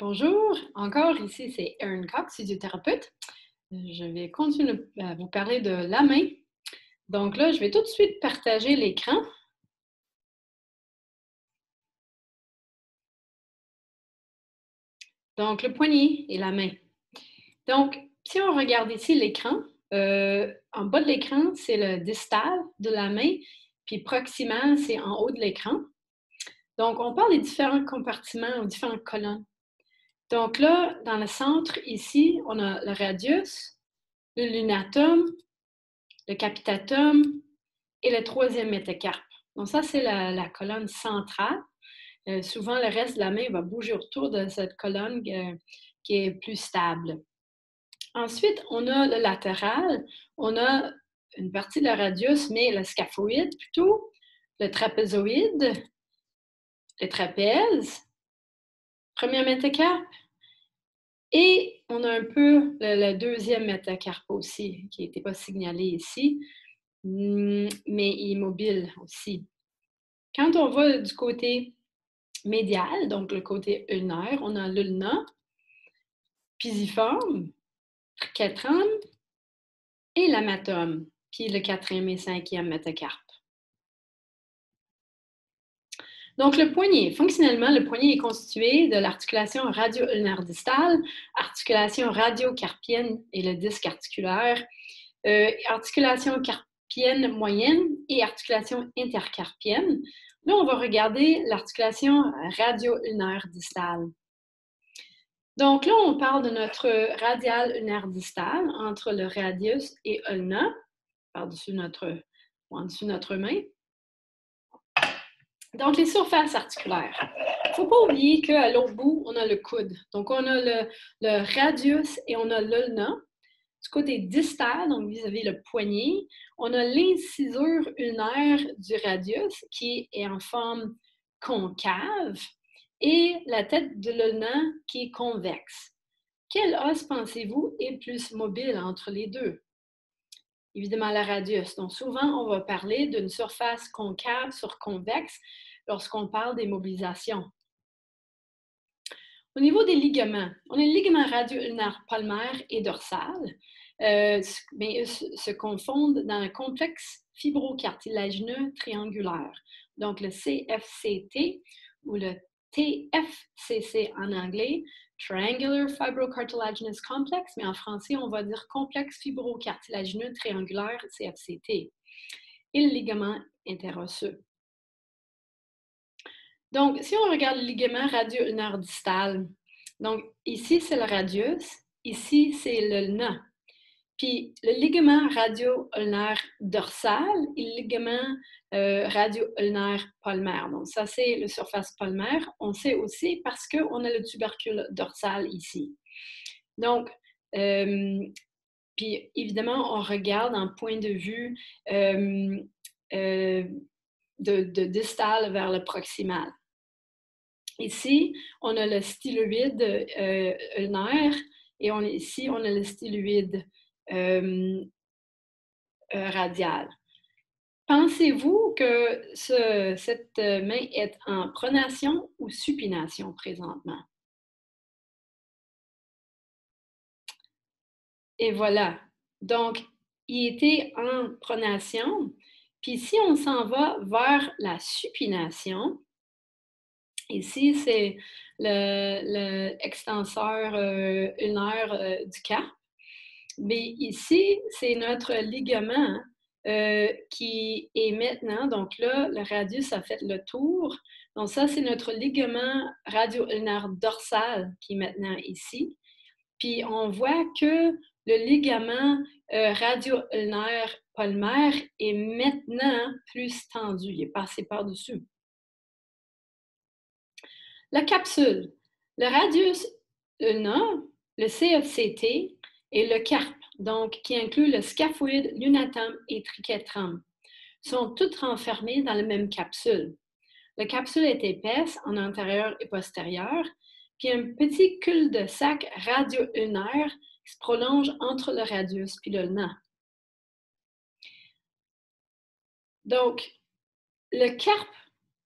Bonjour, encore ici c'est Erin Cox, physiothérapeute. Je vais continuer à vous parler de la main. Donc là, je vais tout de suite partager l'écran. Donc le poignet et la main. Donc, si on regarde ici l'écran, en bas de l'écran, c'est le distal de la main, puis proximal, c'est en haut de l'écran. Donc, on parle des différents compartiments ou différentes colonnes. Donc là, dans le centre, ici, on a le radius, le lunatum, le capitatum et le troisième métacarpe. Donc ça, c'est la colonne centrale. Souvent, le reste de la main va bouger autour de cette colonne qui est plus stable. Ensuite, on a le latéral. On a une partie de la radius, mais le scaphoïde plutôt, le trapézoïde, le trapèze, premier métacarpe, et on a un peu le deuxième métacarpe aussi, qui n'était pas signalé ici, mais immobile aussi. Quand on va du côté médial, donc le côté ulnaire, on a l'ulna, pisiforme, triquetrum et l'amatum, puis le quatrième et cinquième métacarpe. Donc, le poignet. Fonctionnellement, le poignet est constitué de l'articulation radio-ulnaire distale, articulation radiocarpienne et le disque articulaire, articulation carpienne moyenne et articulation intercarpienne. Là, on va regarder l'articulation radio-ulnaire distale. Donc là, on parle de notre radial ulnaire distal entre le radius et ulna, par-dessus notre main. Donc, les surfaces articulaires. Il ne faut pas oublier qu'à l'autre bout, on a le coude. Donc, on a le radius et on a l'ulna. Du côté distal, donc vis-à-vis le poignet, on a l'incisure ulnaire du radius qui est en forme concave et la tête de l'ulna qui est convexe. Quel os, pensez-vous, est plus mobile entre les deux? Évidemment, la radius. Donc, souvent, on va parler d'une surface concave sur convexe lorsqu'on parle des mobilisations. Au niveau des ligaments, on a le ligament radio-ulnaire palmaire et dorsal, mais se confondent dans le complexe fibrocartilagineux triangulaire. Donc, le CFCT ou le TFCC en anglais, Triangular Fibrocartilaginous Complex, mais en français, on va dire complexe fibrocartilagineux triangulaire, CFCT, et le ligament interosseux. Donc, si on regarde le ligament radio-ulnaire distal, donc ici, c'est le radius, ici, c'est l'ulna. Puis, le ligament radio-ulnaire dorsal et le ligament radio-ulnaire palmaire. Donc, ça, c'est la surface palmaire. On sait aussi parce qu'on a le tubercule dorsal ici. Donc, puis évidemment, on regarde en point de vue de distal vers le proximal. Ici, on a le styloïde ulnaire et ici, on a le styloïde radial. Pensez-vous que cette main est en pronation ou supination présentement? Et voilà. Donc, il était en pronation. Puis si on s'en va vers la supination, ici, c'est l'extenseur ulnaire du carpe. Mais ici, c'est notre ligament qui est maintenant, donc là, le radius a fait le tour. Donc ça, c'est notre ligament radio-ulnaire dorsal qui est maintenant ici. Puis on voit que le ligament radio-ulnaire palmaire est maintenant plus tendu. Il est passé par-dessus. La capsule. Le radius ulna, le CFCT et le carpe, donc qui inclut le scaphoïde, lunatum et triquetrum, sont toutes renfermées dans la même capsule. La capsule est épaisse en antérieur et postérieur, puis un petit cul-de-sac radio-ulnaire qui se prolonge entre le radius et l'ulna. Donc, le carpe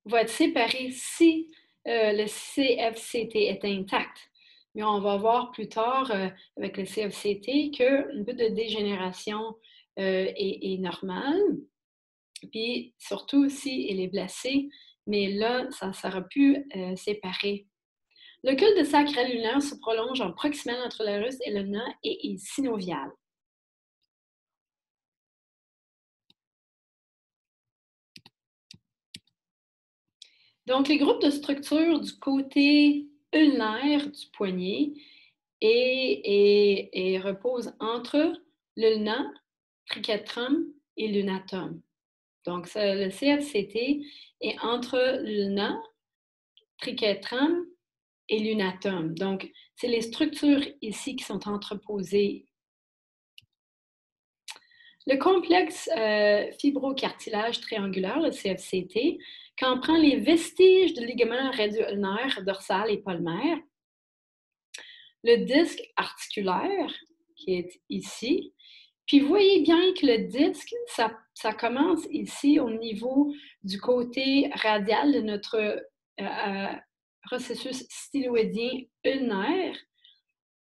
va être séparé si le CFCT est intact. Mais on va voir plus tard avec le CFCT qu'une butte de dégénération est normale. Puis surtout si elle est blessée, mais là, ça aurait pu séparer. Le cul de sacral lunaire se prolonge en proximal entre l'utérus et le ulna et est synovial. Donc, les groupes de structures du côté ulnaire du poignet et reposent entre l'ulna, triquetrum et l'unatum. Donc, le CFCT est entre l'ulna, triquetrum et l'unatum. Donc, c'est les structures ici qui sont entreposées. Le complexe fibrocartilage triangulaire, le CFCT, comprend les vestiges de ligaments radio-ulnaire, dorsal et palmaire, le disque articulaire, qui est ici. Puis vous voyez bien que le disque, ça commence ici au niveau du côté radial de notre processus styloïdien ulnaire,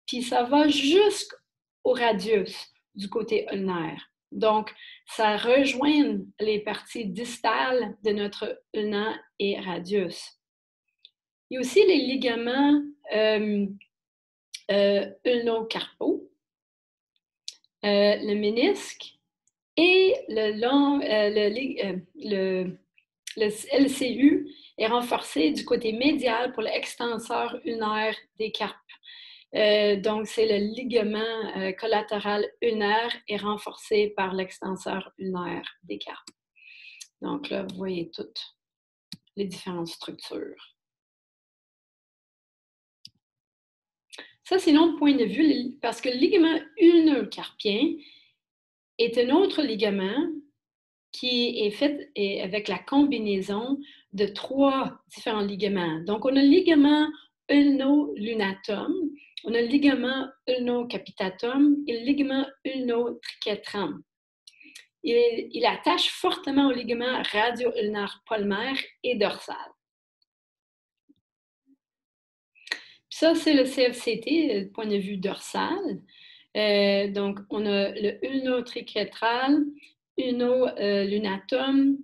puis ça va jusqu'au radius du côté ulnaire. Donc, ça rejoint les parties distales de notre ulna et radius. Il y a aussi les ligaments ulnocarpaux, le ménisque et le LCU est renforcé du côté médial pour l'extenseur ulnaire des carpes. Donc, c'est le ligament collatéral ulnaire est renforcé par l'extenseur ulnaire des carpes. Donc là, vous voyez toutes les différentes structures. Ça, c'est notre point de vue, parce que le ligament ulnocarpien est un autre ligament qui est fait avec la combinaison de 3 différents ligaments. Donc, on a le ligament ulnolunatum, on a le ligament ulnocapitatum et le ligament ulnotriquetrum. Il attache fortement au ligament radio-ulnaire palmaire et dorsal. Puis ça, c'est le CFCT, du point de vue dorsal. Donc, on a le ulnotriquetral, ulnolunatum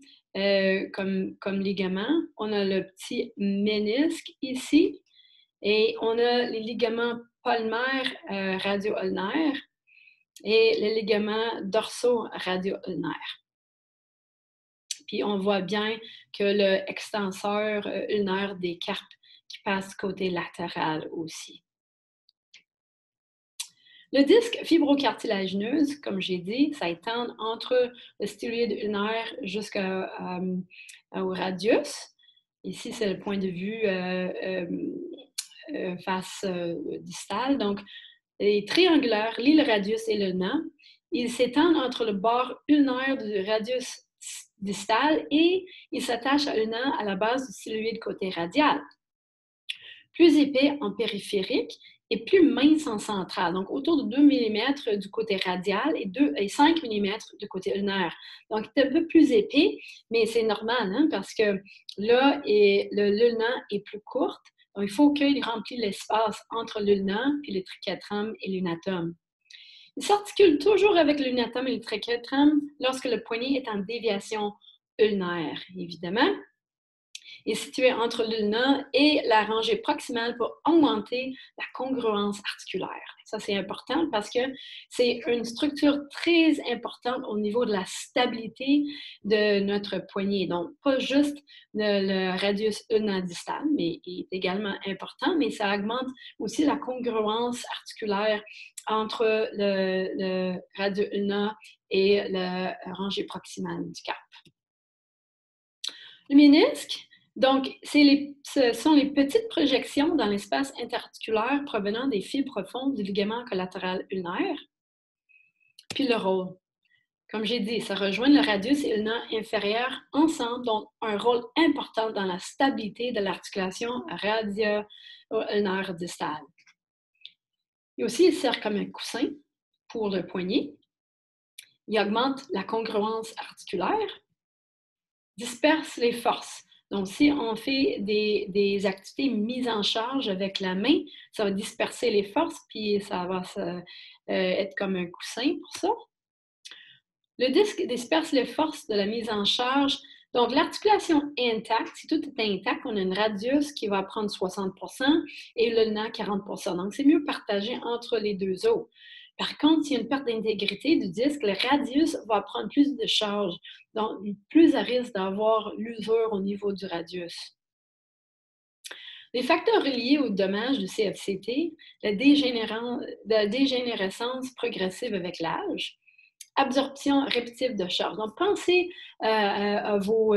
comme ligament. On a le petit ménisque ici. Et on a les ligaments palmaires radio-ulnaires et les ligaments dorsaux radio-ulnaires. Puis on voit bien que le extenseur ulnaire des carpes qui passe côté latéral aussi. Le disque fibrocartilagineuse, comme j'ai dit, ça étend entre le styloïde ulnaire jusqu'au radius. Ici, c'est le point de vue face distale. Donc, les triangulaires, l'île radius et le na, ils s'étendent entre le bord ulnaire du radius distal et ils s'attachent à l'ulna à la base du styloïde côté radial. Plus épais en périphérique et plus mince en central, donc autour de 2 mm du côté radial et 5 mm du côté ulnaire. Donc, c'est un peu plus épais, mais c'est normal, hein, parce que là, l'ulna est plus courte. Donc, il faut qu'il remplisse l'espace entre l'ulna puis le triquetrum et l'unatum. Il s'articule toujours avec l'unatum et le triquetrum lorsque le poignet est en déviation ulnaire, évidemment. Est situé entre l'ulna et la rangée proximale pour augmenter la congruence articulaire. Ça, c'est important parce que c'est une structure très importante au niveau de la stabilité de notre poignet. Donc, pas juste le radius ulna distal, mais il est également important, mais ça augmente aussi la congruence articulaire entre le radius ulna et la rangée proximale du carpe. Le ménisque, donc, ce sont les petites projections dans l'espace interarticulaire provenant des fibres profondes du ligament collatéral ulnaire. Puis le rôle. Comme j'ai dit, ça rejoint le radius et l'ulna inférieur ensemble, donc un rôle important dans la stabilité de l'articulation radio-ulnaire distale. Et aussi, il sert comme un coussin pour le poignet. Il augmente la congruence articulaire, disperse les forces. Donc, si on fait des activités mises en charge avec la main, ça va disperser les forces, puis ça va être comme un coussin pour ça. Le disque disperse les forces de la mise en charge. Donc, l'articulation est intacte. Si tout est intact, on a une radius qui va prendre 60% et le nœud 40%. Donc, c'est mieux partagé entre les deux os. Par contre, s'il y a une perte d'intégrité du disque, le radius va prendre plus de charge. Donc, plus à risque d'avoir l'usure au niveau du radius. Les facteurs reliés aux dommages du CFCT, la dégénérescence progressive avec l'âge, absorption répétitive de charge. Donc, pensez à vos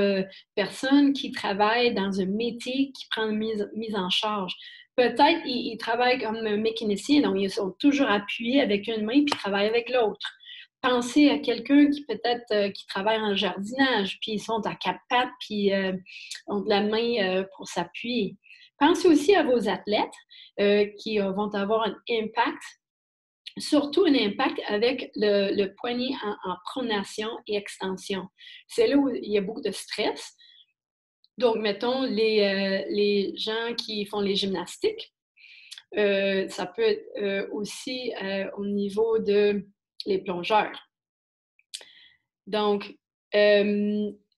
personnes qui travaillent dans un métier qui prend une mise en charge. Peut-être ils travaillent comme un mécanicien, donc ils sont toujours appuyés avec une main puis ils travaillent avec l'autre. Pensez à quelqu'un qui peut-être qui travaille en jardinage, puis ils sont à quatre pattes, puis ont de la main pour s'appuyer. Pensez aussi à vos athlètes qui vont avoir un impact, surtout un impact avec le poignet en pronation et extension. C'est là où il y a beaucoup de stress. Donc, mettons, les gens qui font les gymnastiques, ça peut être aussi au niveau de les plongeurs. Donc,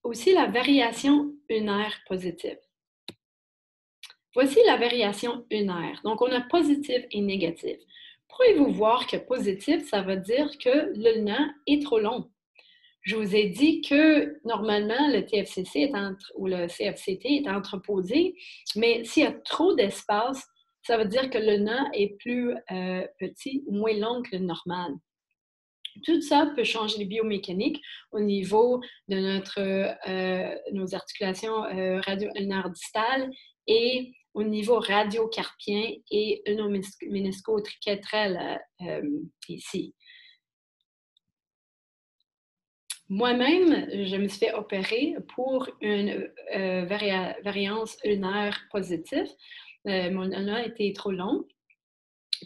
aussi la variation unaire positive. Voici la variation unaire. Donc, on a positive et négative. Pourriez-vous voir que positif, ça veut dire que le nœud est trop long. Je vous ai dit que normalement, le TFCC ou le CFCT est entreposé, mais s'il y a trop d'espace, ça veut dire que le nœud est plus petit ou moins long que le normal. Tout ça peut changer les biomécaniques au niveau de nos articulations radio-ulnaires distales et au niveau radiocarpien et ménisco-triquetrel ici. Moi-même, je me suis fait opérer pour une variance ulnaire positive. Mon ulna était trop long.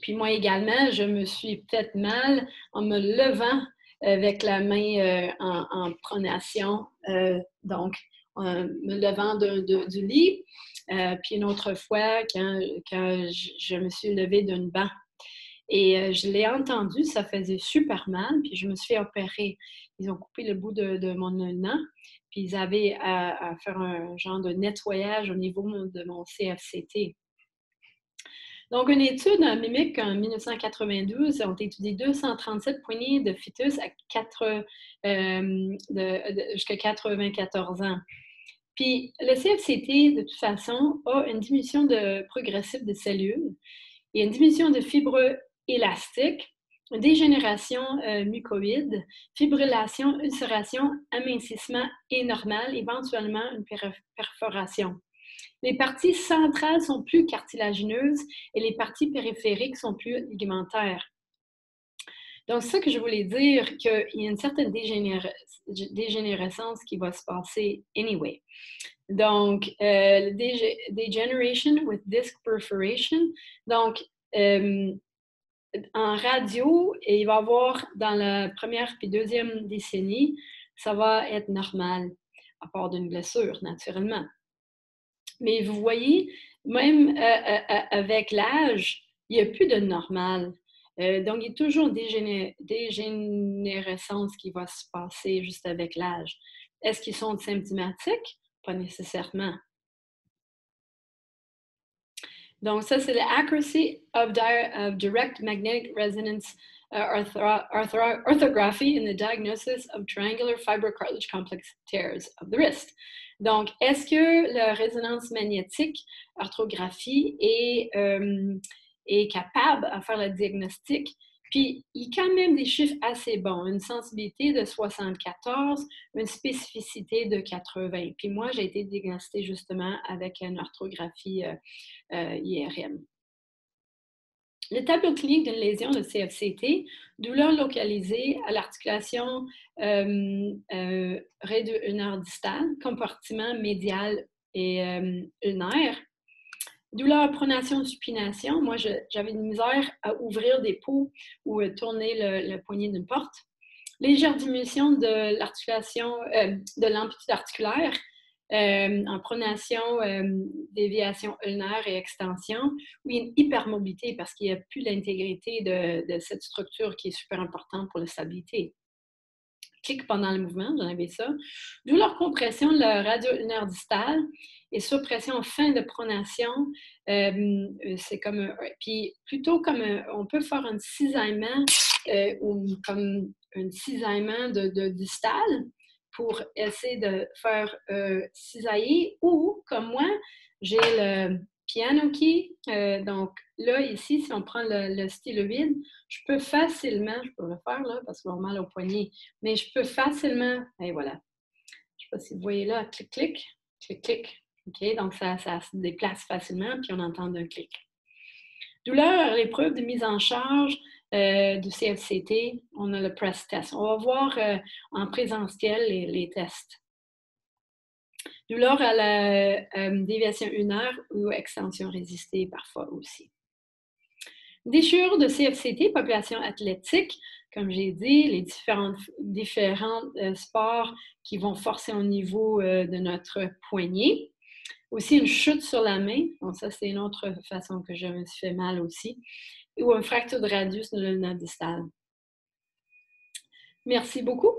Puis moi également, je me suis fait mal en me levant avec la main en pronation, donc en me levant du lit. Puis une autre fois, quand je me suis levée d'un banc. Et je l'ai entendu, ça faisait super mal, puis je me suis fait opérer. Ils ont coupé le bout de mon ulna, puis ils avaient à faire un genre de nettoyage au niveau de mon CFCT. Donc, une étude mimique en 1992 ont étudié 237 poignées de fœtus jusqu'à 94 ans. Puis, le CFCT, de toute façon, a une diminution progressive de cellules et une diminution de fibres élastiques, une dégénération mucoïde, fibrillation, ulcération, amincissement et normal, éventuellement une perforation. Les parties centrales sont plus cartilagineuses et les parties périphériques sont plus ligamentaires. Donc, c'est ça que je voulais dire, qu'il y a une certaine dégénérescence qui va se passer anyway. Donc, degeneration with disc perforation. Donc, en radio, il va y avoir dans la première puis deuxième décennie, ça va être normal, à part d'une blessure, naturellement. Mais vous voyez, même avec l'âge, il n'y a plus de normal. Donc, il y a toujours une dégénérescence qui va se passer juste avec l'âge. Est-ce qu'ils sont symptomatiques? Pas nécessairement. Donc, ça, c'est l'accuracy of direct magnetic resonance orthography in the diagnosis of triangular fibrocartilage complex tears of the wrist. Donc, est-ce que la résonance magnétique, orthographie, est capable de faire le diagnostic? Puis, il y a quand même des chiffres assez bons. Une sensibilité de 74, une spécificité de 80. Puis moi, j'ai été diagnostiquée justement avec une orthographie IRM. Le tableau clinique d'une lésion de CFCT, douleur localisée à l'articulation radio-ulnaire distale, compartiment médial et ulnaire. Douleur, pronation, supination. Moi, j'avais une misère à ouvrir des peaux ou tourner le poignet d'une porte. Légère diminution de l'articulation, de l'amplitude articulaire. en pronation, déviation ulnaire et extension, où il y a une hypermobilité parce qu'il n'y a plus l'intégrité de cette structure qui est super importante pour la stabilité. Clic pendant le mouvement, j'en avais ça. Douleur compression de la radio ulnaire distale et surpression en fin de pronation. C'est comme puis plutôt comme on peut faire un cisaillement ou comme un cisaillement de distal pour essayer de faire cisailler, ou comme moi, j'ai le piano key. Donc là, ici, si on prend le styloïde, je peux facilement, je peux le faire là parce qu'on a mal au poignet, mais je peux facilement, et voilà. Je ne sais pas si vous voyez là, clic, clic, clic, clic. OK, donc ça se déplace facilement, puis on entend un clic. Douleur à l'épreuve de mise en charge du CFCT, on a le press test. On va voir en présentiel les tests. Douleur à la déviation ulnaire ou extension résistée parfois aussi. Déchirure de CFCT, population athlétique, comme j'ai dit, les différents sports qui vont forcer au niveau de notre poignet. Aussi une chute sur la main, donc ça c'est une autre façon que je me suis fait mal aussi, ou un fracture de radius de l'ulna distal. Merci beaucoup.